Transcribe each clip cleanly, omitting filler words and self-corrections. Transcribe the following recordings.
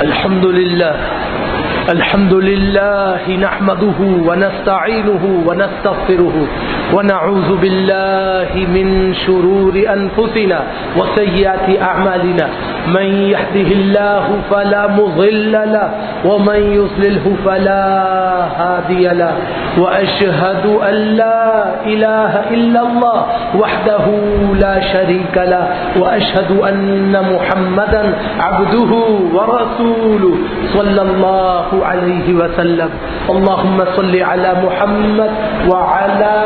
الحمد لله نحمده ونستعينه ونستغفره ونعوذ بالله من شرور أنفسنا وسيئات أعمالنا من يهده الله فلا مضل له ومن يضلله فلا هادي له وأشهد أن لا إله إلا الله وحده لا شريك له وأشهد أن محمدا عبده ورسوله صلى الله عليه وسلم. اللهم صل على محمد وعلى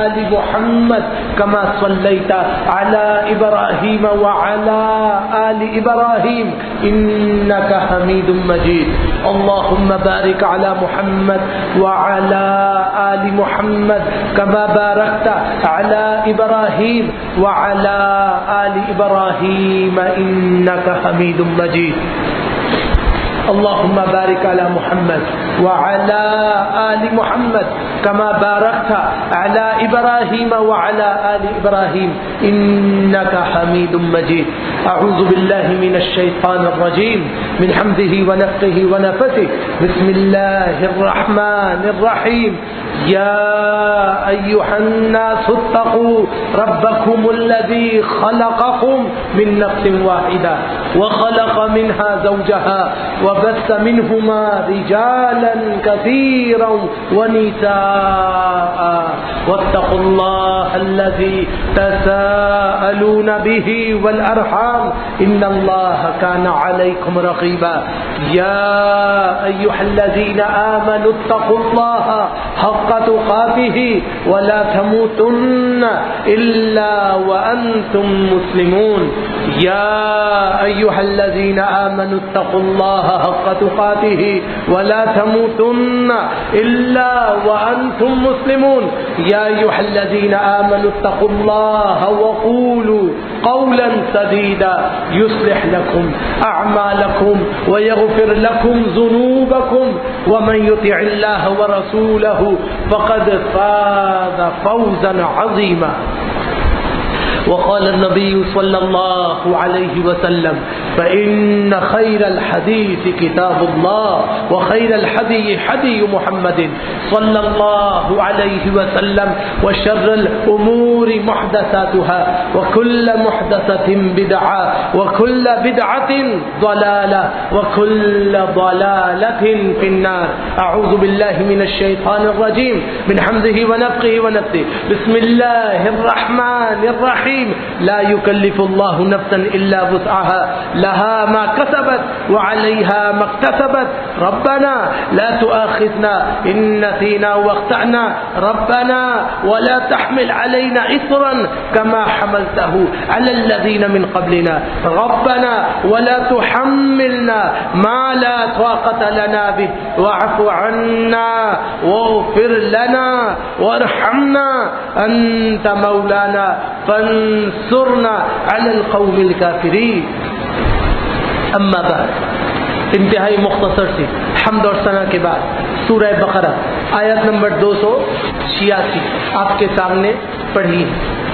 آل محمد كما صليت على إبراهيم وعلى آل إبراهيم إنك حميد مجيد. اللهم بارك على محمد وعلى آل محمد كما باركت على إبراهيم وعلى آل إبراهيم إنك حميد مجيد. اللهم بارك على محمد وعلى آل محمد كما باركت على إبراهيم وعلى آل إبراهيم إنك حميد مجيد. أعوذ بالله من الشيطان الرجيم من حمده ونفخه ونفثه. بسم الله الرحمن الرحيم. يا أيها الناس اتقوا ربكم الذي خلقكم من نفس واحدة وخلق منها زوجها وبث منهما رجالا كثيرا ونساء واتقوا الله الذي تساءلون به والأرحام إن الله كان عليكم رقيبا. يا أيها الذين آمنوا اتقوا الله حق تقاته ولا تموتن إلا وأنتم مسلمون. يا أيها الذين آمنوا اتقوا الله حق تقاته ولا تموتن إلا وأنتم مسلمون. يا أيها الذين آمنوا اتقوا الله وقولوا قولا سديدا يصلح لكم أعمالكم ويغفر لكم ذنوبكم ومن يطع الله ورسوله فقد فاز فوزا عظيما. وقال النبي صلى الله عليه وسلم فإن خير الحديث كتاب الله وخير الحدي حدي محمد صلى الله عليه وسلم وشر الأمور محدثاتها وكل محدثة بدعة وكل بدعة ضلالة وكل ضلالة في النار. أعوذ بالله من الشيطان الرجيم من حمده ونفخه ونفثه. بسم الله الرحمن الرحيم. لا يكلف الله نفسا إلا وسعها لها ما كسبت وعليها ما اكتسبت. ربنا لا تؤاخذنا إن نسينا واخطأنا ربنا ولا تحمل علينا إصرا كما حملته على الذين من قبلنا ربنا ولا تحملنا ما لا طاقة لنا به واعف عنا واغفر لنا وارحمنا أنت مولانا فانصرنا على القوم الكافرين. اما بعد. انتہائی مختصر سی حمد اور ثنا کے بعد سورہ بقرہ آیت نمبر 286 آپ کے سامنے پڑھی ہے.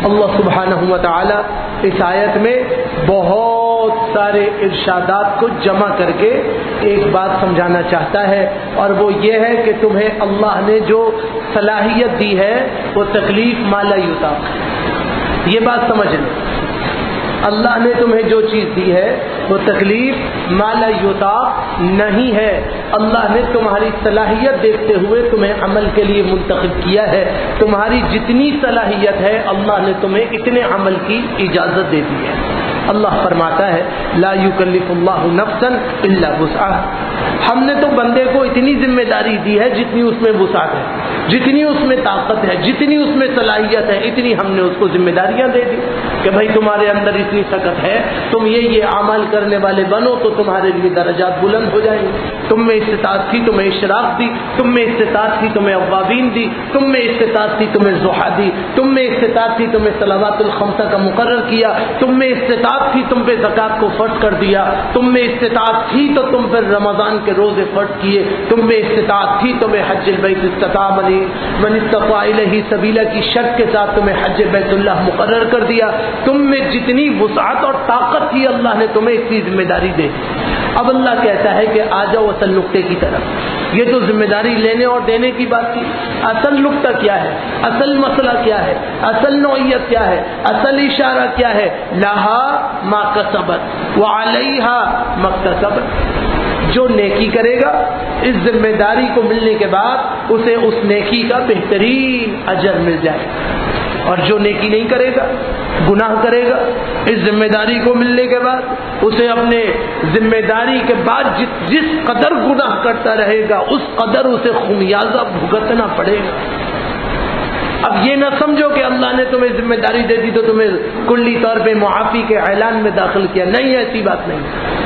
اللہ سبحانہ و تعالی اس آیت میں بہت سارے ارشادات کو جمع کر کے ایک بات سمجھانا چاہتا ہے، اور وہ یہ ہے کہ تمہیں اللہ نے جو صلاحیت دی ہے وہ تکلیف ما لا یطاق. یہ بات سمجھ لیں، اللہ نے تمہیں جو چیز دی ہے وہ تکلیف ما لا یطاق نہیں ہے. اللہ نے تمہاری صلاحیت دیکھتے ہوئے تمہیں عمل کے لیے منتخب کیا ہے. تمہاری جتنی صلاحیت ہے اللہ نے تمہیں اتنے عمل کی اجازت دے دی ہے. اللہ فرماتا ہے لا یکلف اللہ نفسا الا وسعها. ہم نے تو بندے کو اتنی ذمہ داری دی ہے جتنی اس میں وسعت ہے، جتنی اس میں طاقت ہے، جتنی اس میں صلاحیت ہے، اتنی ہم نے اس کو ذمہ داریاں دے دی کہ بھائی تمہارے اندر اتنی طاقت ہے، تم یہ اعمال کرنے والے بنو تو تمہارے لیے درجات بلند ہو جائیں گے. تم میں استطاعت تھی تمہیں اشراق دی، تم میں استطاعت تھی تمہیں اوابین دی، تم میں استطاعت تھی تمہیں ضحیٰ دی، تم میں استطاعت تھی تمہیں صلوات الخمسہ کا مقرر کیا، تم میں استطاعت تھی تم پہ زکوٰۃ کو فرض کر دیا، تم میں استطاعت تھی تو تم پر رمضان کے روزے فرض کیے، تم میں استطاعت تھی تمہیں حج البیت من استطاع الیہ سبیلا کی شرط کے ساتھ تمہیں حج بیت اللہ مقرر کر دیا، تم میں جتنی وسعت اور طاقت تھی اللہ نے تمہیں اتنی ذمہ داری دے. اب اللہ کہتا ہے کہ آ جاؤ اصل نقطے کی طرف. یہ تو ذمہ داری لینے اور دینے کی بات تھی. اصل نقطہ کیا ہے؟ اصل مسئلہ کیا ہے؟ اصل نوعیت کیا ہے؟ اصل اشارہ کیا ہے؟ لہا ما کسبت وعلیہا ما اکتسبت. جو نیکی کرے گا اس ذمہ داری کو ملنے کے بعد اسے اس نیکی کا بہترین اجر مل جائے گا. اور جو نیکی نہیں کرے گا، گناہ کرے گا، اس ذمہ داری کو ملنے کے بعد اسے اپنے ذمہ داری کے بعد جس قدر گناہ کرتا رہے گا اس قدر اسے خمیازہ بھگتنا پڑے گا. اب یہ نہ سمجھو کہ اللہ نے تمہیں ذمہ داری دے دی تو تمہیں کلی طور پہ معافی کے اعلان میں داخل کیا. نہیں، ایسی بات نہیں.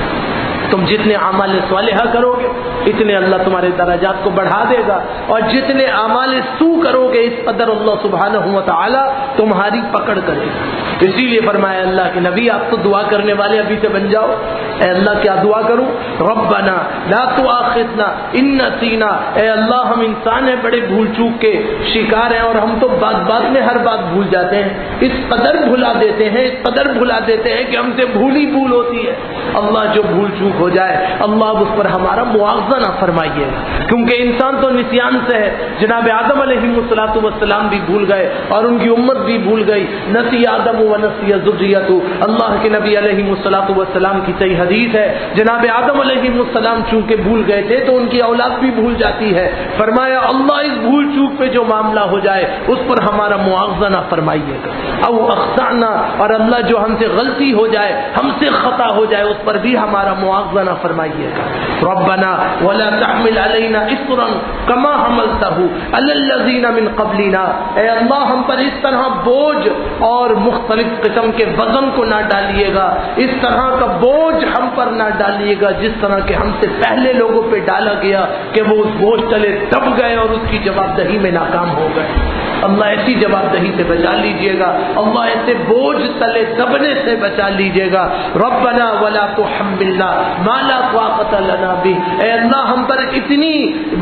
تم جتنے اعمال صالحہ کرو گے اتنے اللہ تمہارے درجات کو بڑھا دے گا، اور جتنے اعمال سو کرو گے اس قدر اللہ سبحانہ و تعالی تمہاری پکڑ کرے گا. اسی لیے فرمایا اللہ کے نبی آپ تو دعا کرنے والے ابھی سے بن جاؤ. اے اللہ کیا دعا کروں؟ ربنا لا تؤاخذنا ان نسینا. اے اللہ ہم انسان ہیں، بڑے بھول چوک کے شکار ہیں اور ہم تو بات میں ہر بات بھول جاتے ہیں. اس قدر بھلا دیتے ہیں، اس قدر بھلا دیتے ہیں کہ ہم سے بھول ہی بھول ہوتی ہے. اللہ جو بھول چوک ہو جائے اللہ اس پر ہمارا معاوضہ نہ فرمائیے گا، کیونکہ انسان تو نسیان سے ہے. جناب آدم علیہ السلام بھی بھول گئے اور ان کی امت بھی بھول گئی. نسی آدم و نسی ذریتہ. اللہ کے نبی علیہ السلام کی صحیح حدیث ہے جناب آدم علیہ السلام چونکہ بھول گئے تھے تو ان کی اولاد بھی بھول جاتی ہے. فرمایا اللہ اس بھول چوک پہ جو معاملہ ہو جائے اس پر ہمارا معاوضہ نہ فرمائیے گا. او اخطأنا، اور اللہ جو ہم سے غلطی ہو جائے، ہم سے خطا ہو جائے اس پر بھی ہمارا معاوضہ نہ فرمائیے گا. ربنا ولا تحمل علينا اصرا كما حملته على الذين من قبلنا. اے اللہ ہم پر اس طرح بوجھ اور مختلف قسم کے وزن کو نہ ڈالیے گا، اس طرح کا بوجھ ہم پر نہ ڈالیے گا جس طرح کہ ہم سے پہلے لوگوں پہ ڈالا گیا کہ وہ اس بوجھ تلے دب گئے اور اس کی جواب دہی میں ناکام ہو گئے. اللہ ایسی جواب دہی سے بچا لیجئے گا، اللہ ایسے بوجھ تلے دبنے سے بچا لیجئے گا. ربنا ولا تحملنا ما لا طاقت لنا به. اے اللہ ہم پر اتنی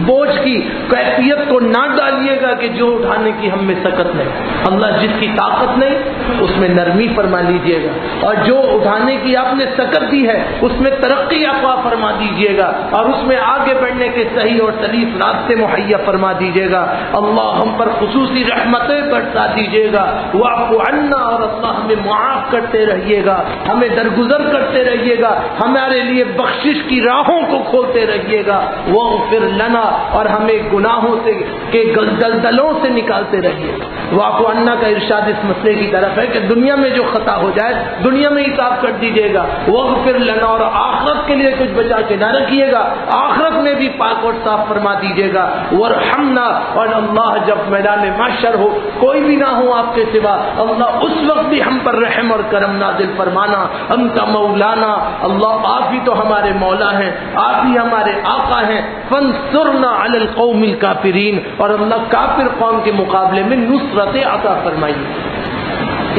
بوجھ کی کیفیت کو نہ ڈالیے گا کہ جو اٹھانے کی ہم میں طاقت نہیں. اللہ جس کی طاقت نہیں اس میں نرمی فرما لیجئے گا، اور جو اٹھانے کی آپ نے طاقت دی ہے اس میں ترقی عطا فرما دیجئے گا، اور اس میں آگے بڑھنے کے صحیح اور سلیف راستے مہیا فرما دیجئے گا. اللہ ہم پر خصوصی رحمتیں برسا دیجئے گا. واعف عنا، اور اللہ ہمیں معاف کرتے رہیے گا، ہمیں درگزر کرتے رہیے گا، ہمارے لیے بخشش کی راہوں کو کھولتے رہیے گا. واغفر لنا، اور ہمیں گناہوں سے کے دلدلوں سے نکالتے رہیے. واعف عنا کا ارشاد اس مسئلے کی طرف ہے کہ دنیا میں جو خطا ہو جائے دنیا میں ہی صاف کر دیجیے گا. واغفر لنا، اور آخرت کے لیے کچھ بچا کے نہ رکھیے گا، آخرت میں بھی پاک اور صاف فرما دیجیے گا. وارحمنا، اور اللہ جب میدان محشر ہو کوئی بھی نہ ہو آپ کے سوا، اللہ اس وقت بھی ہم پر رحم اور کرم نازل فرمانا. انت مولانا، اللہ آپ ہی تو ہمارے مولا ہیں، آپ ہی ہمارے آقا ہیں. فانصرنا علی القوم الکافرین، اور اللہ کافر قوم کے مقابلے میں نصرت عطا فرمائیے.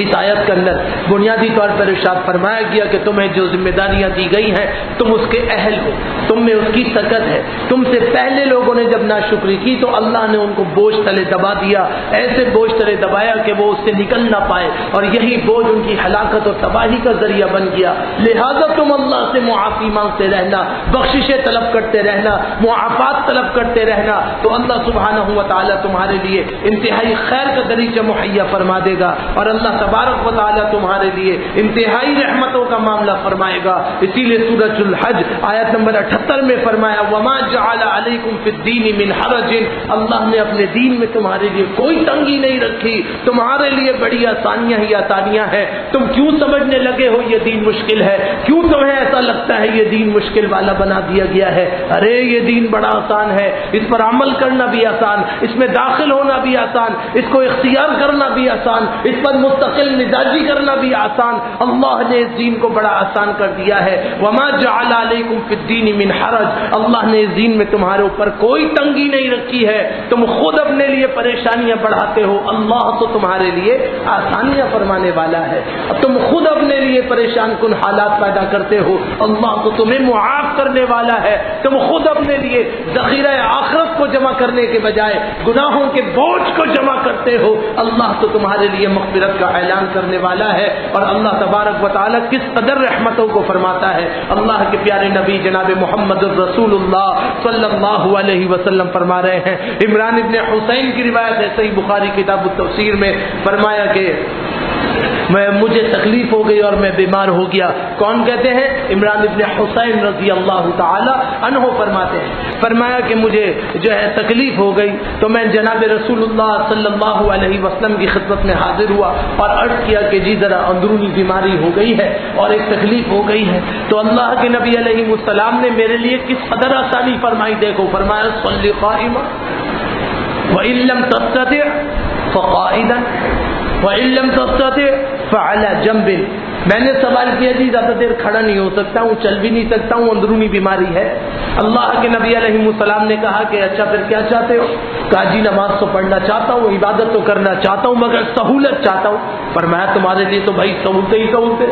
اس آیت کے اندر بنیادی طور پر ارشاد فرمایا گیا کہ تمہیں جو ذمہ داریاں دی گئی ہیں تم اس کے اہل ہو، تم میں اس کی طاقت ہے. تم سے پہلے لوگوں نے جب ناشکری کی تو اللہ نے ان کو بوجھ تلے دبا دیا، ایسے بوجھ تلے دبایا کہ وہ اس سے نکل نہ پائے، اور یہی بوجھ ان کی ہلاکت اور تباہی کا ذریعہ بن گیا. لہذا تم اللہ سے معافی مانگتے رہنا، بخششیں طلب کرتے رہنا، معافات طلب کرتے رہنا، تو اللہ سبحانہ و تعالیٰ تمہارے لیے انتہائی خیر کا دریچہ مہیا فرما دے گا، اور اللہ تبارک و تعالیٰ تمہارے لیے انتہائی رحمتوں کا معاملہ فرمائے گا. اسی لیے سورۃ الحج آیت نمبر 78 میں فرمایا وما جعل علیکم فی الدین من حرج. اللہ نے اپنے دین میں تمہارے لیے کوئی تنگی نہیں رکھی، تمہارے لیے بڑی آسانیاں ہی آسانیاں ہیں. تم کیوں سمجھنے لگے ہو یہ دین مشکل ہے؟ کیوں تمہیں ایسا لگتا ہے یہ دین مشکل والا بنا دیا گیا ہے؟ ارے یہ دین بڑا آسان ہے، اس پر عمل کرنا بھی آسان، اس میں داخل ہونا بھی آسان، اس کو اختیار کرنا بھی آسان، اس پر مستقل مزاجی کرنا بھی آسان. اللہ نے اس دین کو بڑا آسان کر دیا ہے. وما جعل علیکم فی الدین من حرج. اللہ نے اس دین میں تمہارے اوپر کوئی تنگی نہیں رکھی ہے. تم خود اپنے لیے پریشانیاں بڑھاتے ہو، اللہ تو تمہارے لیے آسانیاں فرمانے والا ہے. تم خود اپنے لیے پریشان کن حالات پیدا کرتے ہو، اللہ تو تمہیں معاف کرنے والا ہے. تم خود اپنے لیے ذخیرہ آخرت کو جمع کرنے کے بجائے گناہوں کے بوجھ کو جمع کرتے ہو، اللہ تو تمہارے لیے مغفرت کا اعلان کرنے والا ہے، اور اللہ تبارک و تعالیٰ کس قدر رحمتوں کو فرماتا ہے۔ اللہ کے پیارے نبی جناب محمد رسول اللہ صلی اللہ علیہ وسلم فرما رہے ہیں، عمران ابن حسین کی روایت ہے صحیح بخاری کتاب التفسیر میں، فرمایا کہ مجھے تکلیف ہو گئی اور میں بیمار ہو گیا۔ کون کہتے ہیں؟ عمران ابن حسین رضی اللہ تعالی عنہ فرماتے ہیں، فرمایا کہ مجھے جو ہے تکلیف ہو گئی تو میں جناب رسول اللہ صلی اللہ علیہ وسلم کی خدمت میں حاضر ہوا اور عرض کیا کہ جی ذرا اندرونی بیماری ہو گئی ہے اور ایک تکلیف ہو گئی ہے۔ تو اللہ کے نبی علیہ السلام نے میرے لیے کس قدر آسانی فرمائی، دیکھو فرمایا صلی قائما وَإِن لَّمْ تَسْتَطِعْ فَقَاعِدًا وَإِن لَّمْ تَسْتَطِعْ فَعَلَى جَنبٍ۔ میں نے سوال کیا جی زیادہ دیر کھڑا نہیں ہو سکتا ہوں، چل بھی نہیں سکتا ہوں، اندرونی بیماری ہے۔ اللہ کے نبی علیہ السلام نے کہا کہ اچھا پھر کیا چاہتے ہو؟ کہا جی نماز تو پڑھنا چاہتا ہوں، عبادت تو کرنا چاہتا ہوں، مگر سہولت چاہتا ہوں۔ فرمایا تمہارے لیے تو بھائی سہولتیں ہی سہولتیں۔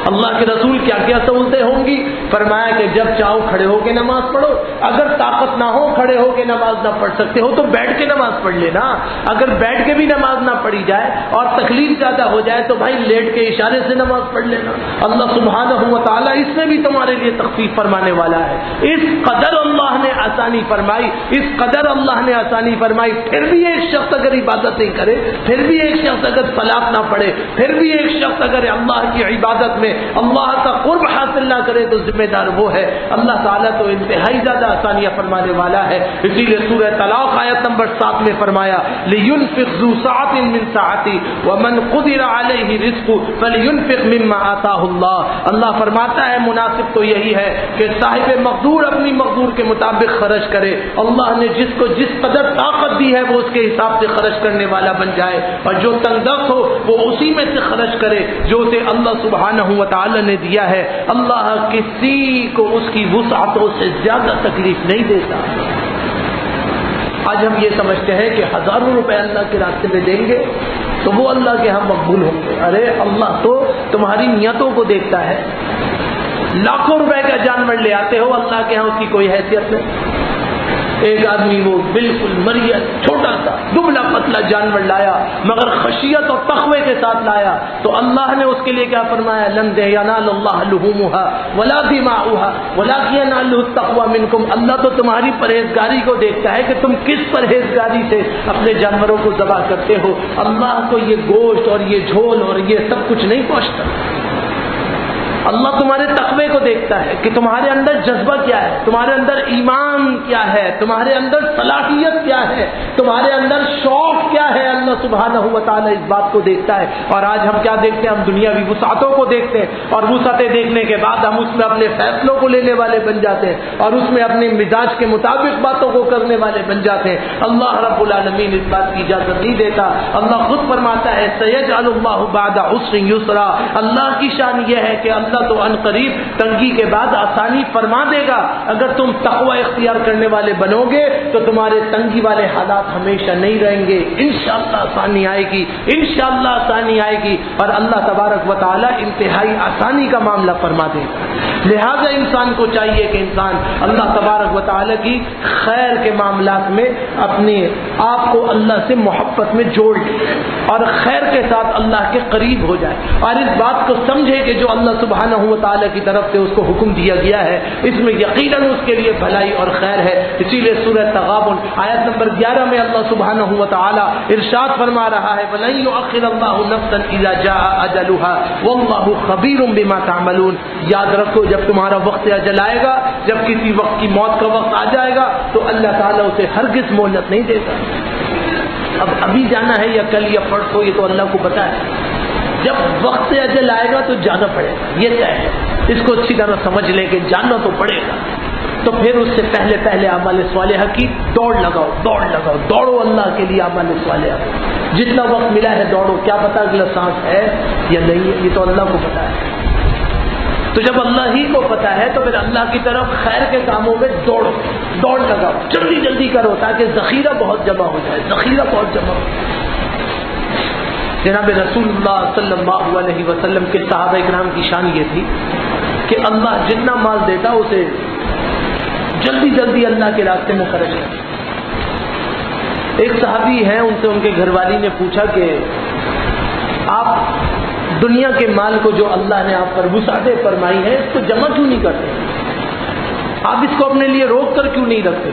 اللہ کے رسول کیا کیا سہولتیں ہوں گی؟ فرمایا کہ جب چاہو کھڑے ہو کے نماز پڑھو، اگر طاقت نہ ہو کھڑے ہو کے نماز نہ پڑھ سکتے ہو تو بیٹھ کے نماز پڑھ لینا، اگر بیٹھ کے بھی نماز نہ پڑھی جائے اور تکلیف زیادہ ہو جائے تو بھائی لیٹ کے اشارے سے نماز پڑھ لینا۔ اللہ سبحانہ و تعالیٰ اس میں بھی تمہارے لیے تخفیف فرمانے والا ہے۔ اس قدر اللہ نے آسانی فرمائی، اس قدر اللہ نے آسانی فرمائی، پھر بھی ایک شخص اگر عبادت نہیں کرے، پھر بھی ایک شخص اگر صلاۃ نہ پڑھے، پھر بھی ایک شخص اگر اللہ کی عبادت میں اللہ کا قرب حاصل نہ کرے تو ذمہ دار وہ ہے۔ اللہ تعالیٰ تو انتہائی زیادہ آسانیاں فرمانے والا ہے۔ اسی لیے سورہ طلاق آیت نمبر 7 میں فرمایا لِيُنْفِقْ ذُو سَعَةٍ مِّن سَعَتِهِ وَمَنْ قُدِرَ عَلَيْهِ رِزْقُهُ فَلْيُنْفِقْ مِمَّا آتَاهُ اللَّهُ۔ اللہ فرماتا ہے مناسب تو یہی ہے کہ صاحب مقدور اپنی مقدور کے مطابق خرچ کرے، اللہ نے جس کو جس قدر طاقت دی ہے وہ اس کے حساب سے خرچ کرنے والا بن جائے، اور جو تنگ دست ہو وہ اسی میں سے خرچ کرے جو اسے اللہ سبحانہ و تعالی نے دیا ہے۔ اللہ کسی کو اس کی وسعتوں سے زیادہ تکلیف نہیں دیتا۔ آج ہم یہ سمجھتے ہیں کہ ہزاروں روپے اللہ کے راستے میں دیں گے تو وہ اللہ کے ہاں مقبول ہوں گے۔ ارے اللہ تو تمہاری نیتوں کو دیکھتا ہے۔ لاکھوں روپے کا جانور لے آتے ہو، اللہ کے ہاں اس کی کوئی حیثیت نہیں۔ ایک آدمی وہ بالکل مریض چھوٹا سا دبلا پتلا جانور لایا مگر خشیت اور تقوی کے ساتھ لایا تو اللہ نے اس کے لیے کیا فرمایا؟ لن ینال اللہ لحومها ولا دماؤها ولکن ینالہ التقوی منکم۔ اللہ تو تمہاری پرہیزگاری کو دیکھتا ہے کہ تم کس پرہیزگاری سے اپنے جانوروں کو ذبح کرتے ہو۔ اللہ کو یہ گوشت اور یہ جھول اور یہ سب کچھ نہیں پہنچتا۔ اللہ تمہارے تقوی کو دیکھتا ہے کہ تمہارے اندر جذبہ کیا ہے، تمہارے اندر ایمان کیا ہے، تمہارے اندر صلاحیت کیا ہے، تمہارے اندر شوق کیا ہے۔ اللہ سبحانہ و تعالیٰ اس بات کو دیکھتا ہے۔ اور آج ہم کیا دیکھتے ہیں؟ ہم دنیاوی وسعتوں کو دیکھتے ہیں، اور وسعتیں دیکھنے کے بعد ہم اس میں اپنے فیصلوں کو لینے والے بن جاتے ہیں اور اس میں اپنے مزاج کے مطابق باتوں کو کرنے والے بن جاتے ہیں۔ اللہ رب العالمین اس بات کی اجازت نہیں دیتا۔ اللہ خود فرماتا ہے سیجعل اللہ بعد عسر یسرا۔ اللہ کی شان یہ ہے کہ اللہ تو ان قریب تنگی کے بعد آسانی فرما دے گا۔ اگر تم تقوی اختیار کرنے والے بنو گے تو تمہارے تنگی والے حالات ہمیشہ نہیں رہیں گے، انشاءاللہ آسانی آئے گی، انشاءاللہ آسانی آئے گی، اور اللہ تبارک و تعالی انتہائی آسانی کا معاملہ فرما دے گا۔ لہذا انسان کو چاہیے کہ انسان اللہ تبارک و تعالی کی خیر کے معاملات میں اپنے آپ کو اللہ سے محبت میں جوڑ لے اور خیر کے ساتھ اللہ کے قریب ہو جائے، اور اس بات کو سمجھے کہ جو اللہ سبحانہ و تعالی کی طرف سے اس کو حکم دیا گیا ہے اس میں یقیناً اس کے لیے بھلائی اور خیر ہے۔ اسی لیے سورہ تغابن آیت نمبر 11 میں اللہ سبحانہ و تعالی ارشاد فرما رہا ہے وَلَن يُؤَخِّرَ اللَّهُ نَفْسًا إِذَا جَاءَ أَجَلُهَا وَاللَّهُ خَبِيرٌ بِمَا تَعْمَلُونَ۔ یاد رکھو جب تمہارا وقت اجل آئے گا، جب کسی وقت کی موت کا وقت آ جائے گا تو اللہ تعالیٰ اسے ہرگز مہلت نہیں دیتا۔ اب ابھی جانا ہے یا کل یا پرسوں یہ تو اللہ کو پتا ہے، جب وقت اجل آئے گا تو جانا پڑے گا، یہ طے ہے۔ اس کو اچھی طرح سمجھ لیں کہ جانا تو پڑے گا، تو پھر اس سے پہلے اعمال صالحہ کی دوڑ لگاؤ، دوڑو اللہ کے لیے اعمال صالحہ۔ جتنا وقت ملا ہے دوڑو، کیا پتا اگلا سانس ہے یا نہیں ہے، یہ تو اللہ کو پتا ہے۔ تو جب اللہ ہی کو پتا ہے تو پھر اللہ کی طرف خیر کے کاموں میں دوڑ لگاؤ، جلدی کرو تاکہ ذخیرہ بہت جمع ہو جائے، جناب رسول اللہ صلی اللہ علیہ وسلم کے صحابہ اکرام کی شان یہ تھی کہ اللہ جتنا مال دیتا اسے جلدی اللہ کے راستے میں خرچ کرتا۔ ایک صحابی ہیں، ان سے ان کے گھر والی نے پوچھا کہ آپ دنیا کے مال کو جو اللہ نے آپ پر وسعت فرمائی ہے اس کو جمع کیوں نہیں کرتے؟ آپ اس کو اپنے لیے روک کر کیوں نہیں رکھتے؟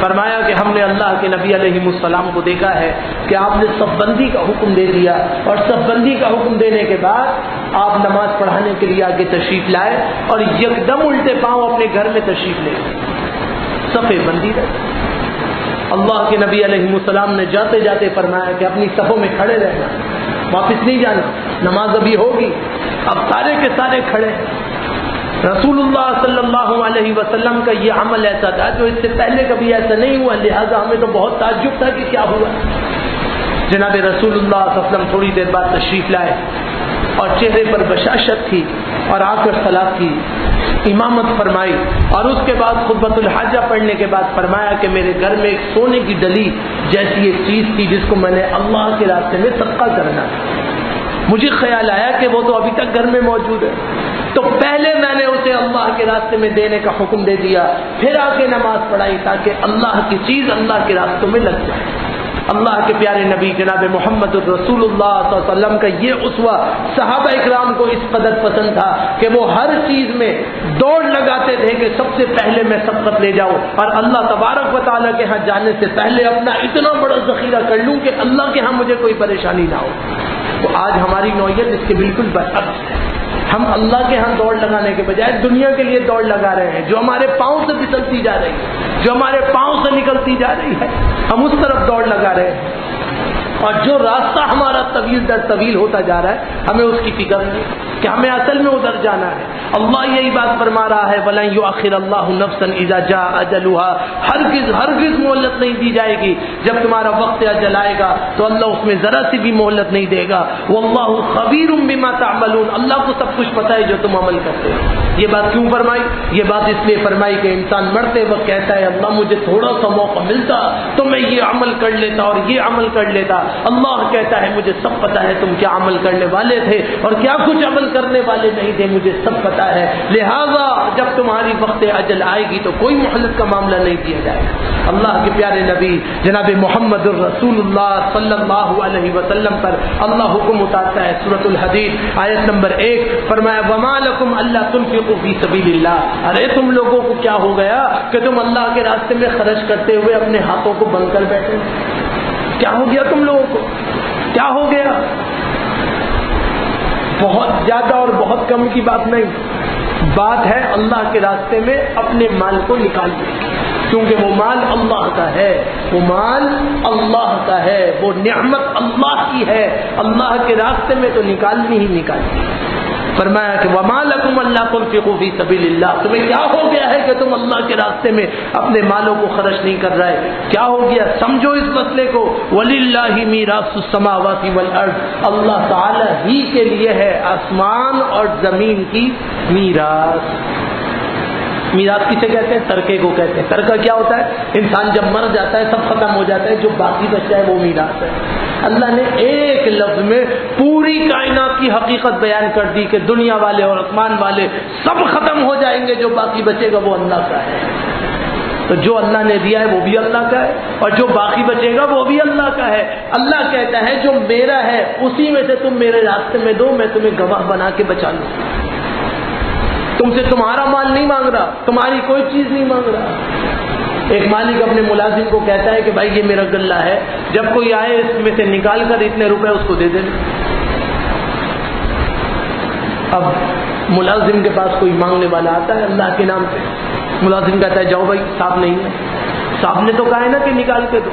فرمایا کہ ہم نے اللہ کے نبی علیہ السلام کو دیکھا ہے کہ آپ نے صف بندی کا حکم دے دیا، اور صف بندی کا حکم دینے کے بعد آپ نماز پڑھانے کے لیے آگے تشریف لائے اور یکدم الٹے پاؤں اپنے گھر میں تشریف لے گئے، صف بندی رہے۔ اللہ کے نبی علیہ السلام نے جاتے جاتے فرمایا کہ اپنی صفوں میں کھڑے رہنا، واپس نہیں جانا، نماز ابھی ہوگی۔ اب سارے کے سارے کھڑے۔ رسول اللہ صلی اللہ علیہ وسلم کا یہ عمل ایسا تھا جو اس سے پہلے کبھی ایسا نہیں ہوا، لہذا ہمیں تو بہت تعجب تھا کہ کیا ہوا۔ جناب رسول اللہ صلی اللہ علیہ وسلم تھوڑی دیر بعد تشریف لائے اور چہرے پر بشاشت تھی اور آ کر صلاۃ کی، امامت فرمائی، اور اس کے بعد خطبۃ الحاجہ پڑھنے کے بعد فرمایا کہ میرے گھر میں ایک سونے کی ڈلی جیسی ایک چیز تھی جس کو میں نے اللہ کے راستے میں صدقہ کرنا تھا۔ مجھے خیال آیا کہ وہ تو ابھی تک گھر میں موجود ہے، تو پہلے میں نے اسے اللہ کے راستے میں دینے کا حکم دے دیا، پھر آ کے نماز پڑھائی تاکہ اللہ کی چیز اللہ کے راستوں میں لگ جائے۔ اللہ کے پیارے نبی جناب محمد الرسول اللہ صلی اللہ علیہ وسلم کا یہ اسوہ صحابہ اکرام کو اس قدر پسند تھا کہ وہ ہر چیز میں دوڑ لگاتے تھے کہ سب سے پہلے میں سبقت لے جاؤں اور اللہ تبارک و تعالیٰ کے ہاں جانے سے پہلے اپنا اتنا بڑا ذخیرہ کر لوں کہ اللہ کے ہاں مجھے کوئی پریشانی نہ ہو۔ تو آج ہماری نوعیت اس کے بالکل برعکس ہے۔ ہم اللہ کے ہاں دوڑ لگانے کے بجائے دنیا کے لیے دوڑ لگا رہے ہیں، جو ہمارے پاؤں سے پھسلتی جا رہی ہے، جو ہمارے پاؤں سے نکلتی جا رہی ہے، ہم اس طرف دوڑ لگا رہے ہیں، اور جو راستہ ہمارا طویل در طویل ہوتا جا رہا ہے ہمیں اس کی فکر نہیں کہ ہمیں اصل میں ادھر جانا ہے۔ اللہ یہی بات فرما رہا ہے وَلَن يُؤَخِّرَ اللَّهُ نَفْسًا إِذَا جَاءَ أَجَلُهَا، ہرگز مہلت نہیں دی جائے گی، جب تمہارا وقت اجل آئے گا تو اللہ اس میں ذرا سی بھی مہلت نہیں دے گا۔ وَاللَّهُ خَبِيرٌ بِمَا تَعْمَلُونَ، اللہ کو سب کچھ پتہ ہے جو تم عمل کرتے ہو۔ یہ بات کیوں فرمائی؟ یہ بات اس لیے فرمائی کہ انسان مرتے وقت کہتا ہے اللہ مجھے تھوڑا سا موقع ملتا تو میں یہ عمل کر لیتا اور یہ عمل کر لیتا۔ اللہ کہتا ہے مجھے سب پتہ ہے تم کیا عمل کرنے والے تھے اور کیا کچھ عمل کرنے والے نہیں تھے، مجھے سب پتہ ہے، لہذا جب تمہاری وقت اجل آئے گی تو کوئی مہلت کا معاملہ نہیں دیا جائے گا۔ اللہ کے پیارے نبی جناب محمد الرسول اللہ صلی اللہ علیہ وسلم پر اللہ حکم اتارتا ہے، سورۃ الحدید آیت نمبر 1 فرمایا وَمَا لَكُمْ أَلَّا تُنْفِقُوا فِي سَبِيلِ اللَّهِ، ارے تم لوگوں کو کیا ہو گیا کہ تم اللہ کے راستے میں خرچ کرتے ہوئے اپنے ہاتھوں کو بند کر بیٹھے؟ کیا ہو گیا تم لوگوں کو؟ کیا ہو گیا؟ بہت زیادہ اور بہت کم کی بات نہیں، بات ہے اللہ کے راستے میں اپنے مال کو نکالنے، کیونکہ وہ مال اللہ کا ہے، وہ مال اللہ کا ہے، وہ نعمت اللہ کی ہے، اللہ کے راستے میں تو نکالنی ہی نکالنی۔ فرمایا کہ وَمَا لَكُمْ أَلَّا تُنْفِقُوا فِي سَبِيلِ اللَّهِ، تمہیں کیا ہو گیا ہے کہ تم اللہ کے راستے میں اپنے مالوں کو خرچ نہیں کر رہے؟ کیا ہو گیا؟ سمجھو اس مسئلے کو، وَلِلَّهِ مِيرَاثُ السَّمَاوَاتِ وَالْأَرْضِ، اللہ تعالی ہی کے لیے ہے آسمان اور زمین کی میراث۔ میراث کسے کہتے ہیں؟ ترکے کو کہتے ہیں۔ ترکہ کیا ہوتا ہے؟ انسان جب مر جاتا ہے سب ختم ہو جاتا ہے، جو باقی بچتا ہے وہ میراث ہے۔ اللہ نے ایک لفظ میں پوری کائنات کی حقیقت بیان کر دی کہ دنیا والے اور آسمان والے سب ختم ہو جائیں گے، جو باقی بچے گا وہ اللہ کا ہے۔ تو جو اللہ نے دیا ہے وہ بھی اللہ کا ہے اور جو باقی بچے گا وہ بھی اللہ کا ہے۔ اللہ کہتا ہے جو میرا ہے اسی میں سے تم میرے راستے میں دو، میں تمہیں گواہ بنا کے بچا لوں۔ تم سے تمہارا مال نہیں مانگ رہا، تمہاری کوئی چیز نہیں مانگ رہا۔ ایک مالک اپنے ملازم کو کہتا ہے کہ بھائی یہ میرا غلہ ہے، جب کوئی آئے اس میں سے نکال کر اتنے روپے اس کو دے دے۔ اب ملازم کے پاس کوئی مانگنے والا آتا ہے اللہ کے نام پہ، ملازم کہتا ہے جاؤ بھائی، صاحب نہیں ہے، صاحب نے تو کہا ہے نا کہ نکال کے دو۔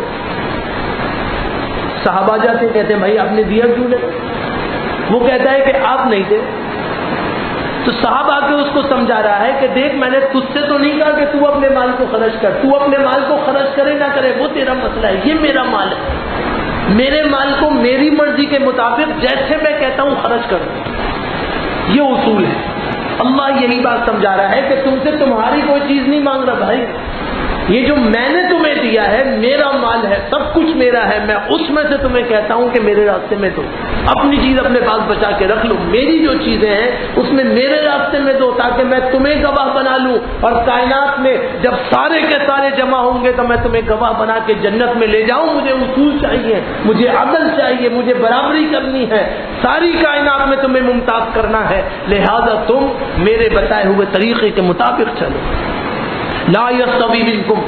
صاحب آ جاتے ہیں، کہتے ہیں بھائی آپ نے دیا کیوں نہیں؟ وہ کہتا ہے کہ آپ نہیں تھے۔ تو صاحب آ کے اس کو سمجھا رہا ہے کہ دیکھ میں نے تجھ سے تو نہیں کہا کہ تو اپنے مال کو خرچ کر، تو اپنے مال کو خرچ کرے نہ کرے وہ تیرا مسئلہ ہے، یہ میرا مال ہے، میرے مال کو میری مرضی کے مطابق جیسے میں کہتا ہوں خرچ کر، یہ اصول ہے۔ اللہ یہی بات سمجھا رہا ہے کہ تم سے تمہاری کوئی چیز نہیں مانگ رہا بھائی، یہ جو میں نے تمہیں دیا ہے میرا مال ہے، سب کچھ میرا ہے، میں اس میں سے تمہیں کہتا ہوں کہ میرے راستے میں دو، اپنی چیز اپنے پاس بچا کے رکھ لو، میری جو چیزیں ہیں اس میں میرے راستے میں دو تاکہ میں تمہیں گواہ بنا لوں، اور کائنات میں جب سارے کے سارے جمع ہوں گے تو میں تمہیں گواہ بنا کے جنت میں لے جاؤں۔ مجھے اصول چاہیے، مجھے عدل چاہیے، مجھے برابری کرنی ہے، ساری کائنات میں تمہیں ممتاز کرنا ہے، لہذا تم میرے بتائے ہوئے طریقے کے مطابق چلو۔ لا یستوی منکم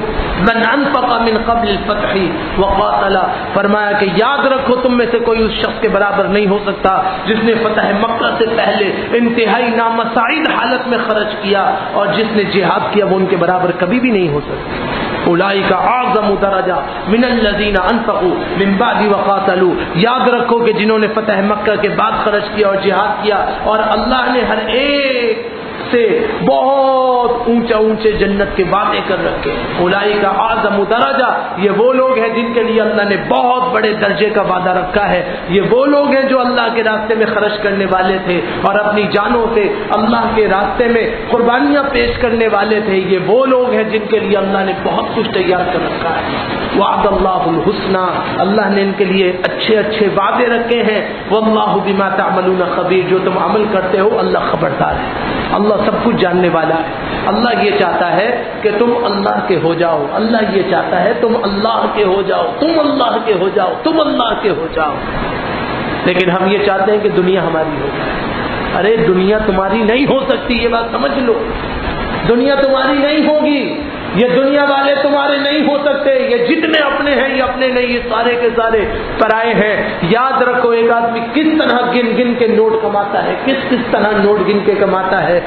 من انفق من قبل الفتح وقاتل، فرمایا کہ یاد رکھو تم میں سے کوئی اس شخص کے برابر نہیں ہو سکتا جس نے فتح مکہ سے پہلے انتہائی نامساعد حالت میں خرچ کیا، اور جس نے جہاد کیا وہ ان کے برابر کبھی بھی نہیں ہو سکتا۔ اولئک اعظم درجہ من الذین انفقوا من بعد وقاتلوا، یاد رکھو کہ جنہوں نے فتح مکہ کے بعد خرچ کیا اور جہاد کیا، اور اللہ نے ہر ایک سے بہت اونچا اونچے جنت کے وعدے کر رکھے۔ اولئک اعظم درجہ، یہ وہ لوگ ہیں جن کے لیے اللہ نے بہت بڑے درجے کا وعدہ رکھا ہے، یہ وہ لوگ ہیں جو اللہ کے راستے میں خرچ کرنے والے تھے اور اپنی جانوں سے اللہ کے راستے میں قربانیاں پیش کرنے والے تھے، یہ وہ لوگ ہیں جن کے لیے اللہ نے بہت کچھ تیار کر رکھا ہے۔ وعد اللہ الحسنى، اللہ نے ان کے لیے اچھے اچھے وعدے رکھے ہیں۔ واللہ بما تعملون خبیر، جو تم عمل کرتے ہو اللہ خبردار ہے، اللہ سب کچھ جاننے والا ہے۔ اللہ یہ چاہتا ہے کہ تم اللہ کے ہو جاؤ، اللہ یہ چاہتا ہے تم اللہ کے ہو جاؤ، تم اللہ کے ہو جاؤ، تم اللہ کے ہو جاؤ، لیکن ہم یہ چاہتے ہیں کہ دنیا ہماری ہو جائے۔ ارے دنیا تمہاری نہیں ہو سکتی، یہ بات سمجھ لو، دنیا تمہاری نہیں ہوگی، یہ دنیا والے تمہارے نہیں ہو سکتے، یہ جتنے اپنے ہیں یہ اپنے نہیں، یہ سارے کے سارے پرائے ہیں۔ یاد رکھو ایک آدمی کس طرح گن گن کے نوٹ کماتا ہے، کس طرح نوٹ گن کے کماتا ہے،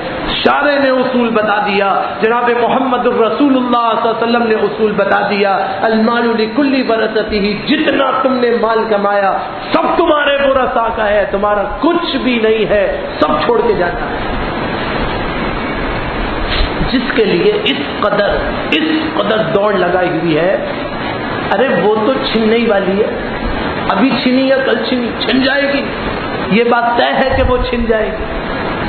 شارع نے اصول بتا دیا، جناب محمد الرسول اللہ صلی اللہ علیہ وسلم نے اصول بتا دیا، المال لکل ورثتہ، جتنا تم نے مال کمایا سب تمہارے ورثاء کا ہے، تمہارا کچھ بھی نہیں ہے، سب چھوڑ کے جانا ہے۔ جس کے لیے اس قدر دوڑ لگائی ہوئی ہے، ارے وہ تو چھننے ہی والی ہے، ابھی چھنی یا کل چھن جائے گی، یہ بات طے ہے کہ وہ چھن جائے گی۔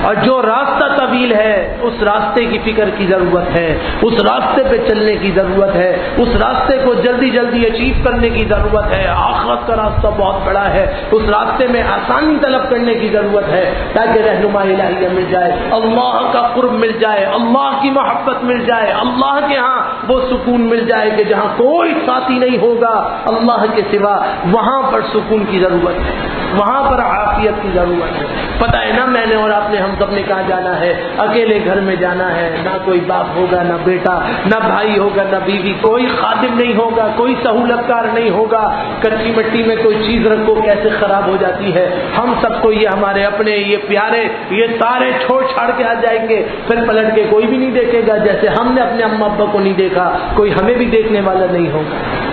اور جو راستہ طویل ہے اس راستے کی فکر کی ضرورت ہے، اس راستے پہ چلنے کی ضرورت ہے، اس راستے کو جلدی جلدی اچیو کرنے کی ضرورت ہے۔ آخرت کا راستہ بہت بڑا ہے، اس راستے میں آسانی طلب کرنے کی ضرورت ہے تاکہ رہنمائی الہیہ مل جائے، اللہ کا قرب مل جائے، اللہ کی محبت مل جائے، اللہ کے ہاں وہ سکون مل جائے کہ جہاں کوئی ساتھی نہیں ہوگا اللہ کے سوا، وہاں پر سکون کی ضرورت ہے، وہاں پر عافیت کی ضرورت ہے۔ پتہ ہے نا، میں نے اور آپ نے، ہم سب نے کہاں جانا ہے؟ اکیلے گھر میں جانا ہے، نہ کوئی باپ ہوگا، نہ بیٹا، نہ بھائی ہوگا، نہ بیوی، کوئی خادم نہیں ہوگا، کوئی سہولت کار نہیں ہوگا۔ کچی مٹی میں کوئی چیز رکھو کیسے خراب ہو جاتی ہے، ہم سب کو یہ ہمارے اپنے یہ پیارے یہ سارے چھوڑ چھاڑ کے آ جائیں گے، پھر پلٹ کے کوئی بھی نہیں دیکھے گا، جیسے ہم نے اپنے اماں ابا کو نہیں دیکھا کوئی ہمیں بھی دیکھنے والا نہیں ہوگا۔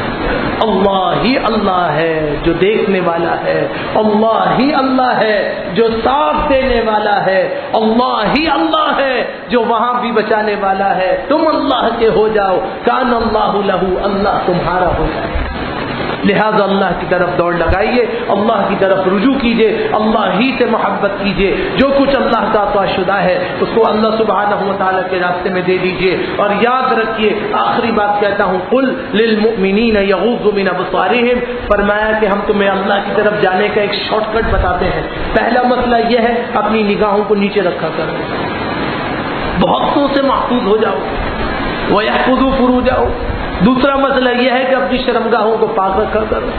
اللہ ہی اللہ ہے جو دیکھنے والا ہے، اللہ ہی اللہ ہے جو ساتھ دینے والا ہے، اللہ ہی اللہ ہے جو وہاں بھی بچانے والا ہے۔ تم اللہ کے ہو جاؤ، کان اللہ لہو، اللہ تمہارا ہو جائے۔ لہذا اللہ کی طرف دوڑ لگائیے، اللہ کی طرف رجوع کیجیے، اللہ ہی سے محبت کیجیے، جو کچھ اللہ کا عطا شدہ ہے اس کو اللہ سبحانہ و تعالیٰ کے راستے میں دے دیجیے۔ اور یاد رکھیے، آخری بات کہتا ہوں، قل للمؤمنین یغضوا من ابصارہم، فرمایا کہ ہم تمہیں اللہ کی طرف جانے کا ایک شارٹ کٹ بتاتے ہیں۔ پہلا مسئلہ یہ ہے اپنی نگاہوں کو نیچے رکھا کرو، بہتوں سے محفوظ ہو جاؤ، وَيَحْفَظُوا فُرُوجَهُمْ۔ دوسرا مسئلہ یہ ہے کہ اپنی شرمگاہوں کو پاک رکھا کرو،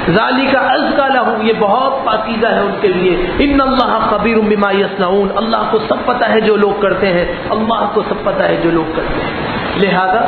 ذالک ازکی لہم، یہ بہت پاکیزہ ہے ان کے لیے۔ ان اللہ خبیر بما یصنعون، اللہ کو سب پتہ ہے جو لوگ کرتے ہیں، اللہ کو سب پتہ ہے جو لوگ کرتے ہیں۔ لہذا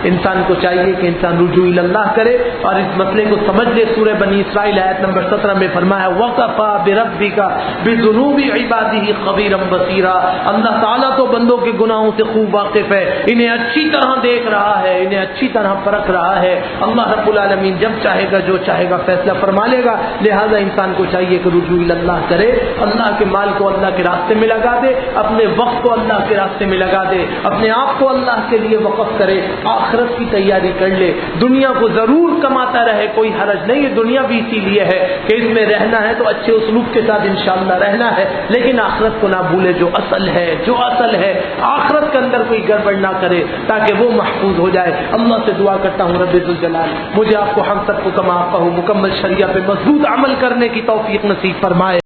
انسان کو چاہیے کہ انسان رجوع اللہ کرے اور اس مسئلے کو سمجھ لے۔ سورہ بنی اسرائیل آیت نمبر 17 میں فرمایا وَقَفَى بِرَبِّكَ بِذُنُوبِ عِبَادِهِ خَبِيرًا بَصِيرًا، اللہ تعالیٰ تو بندوں کے گناہوں سے خوب واقف ہے، انہیں اچھی طرح دیکھ رہا ہے، انہیں اچھی طرح پرکھ رہا ہے۔ اللہ رب العالمین جب چاہے گا جو چاہے گا فیصلہ فیصلہ فرما لے گا. لہذا انسان کو چاہیے کہ رجوع اللہ کرے, اللہ کے مال کو اللہ کے راستے میں لگا دے, اپنے وقت کو اللہ کے راستے میں لگا دے, اپنے آپ کو اللہ کے لیے وقف کرے, آخرت کی تیاری کر لے. دنیا کو ضرور کماتا رہے, کوئی حرج نہیں ہے, دنیا بھی اسی لیے ہے کہ اس میں رہنا ہے تو اچھے اسلوب کے ساتھ انشاءاللہ رہنا ہے, لیکن آخرت کو نہ بھولے. جو اصل ہے آخرت کے اندر کوئی گڑبڑ نہ کرے تاکہ وہ محفوظ ہو جائے. اللہ سے دعا کرتا ہوں رب ذوالجلال مجھے آپ کو ہم سب کو کما کہو مکمل شریعہ پہ مضبوط عمل کرنے کی توفیق نصیب فرمائے.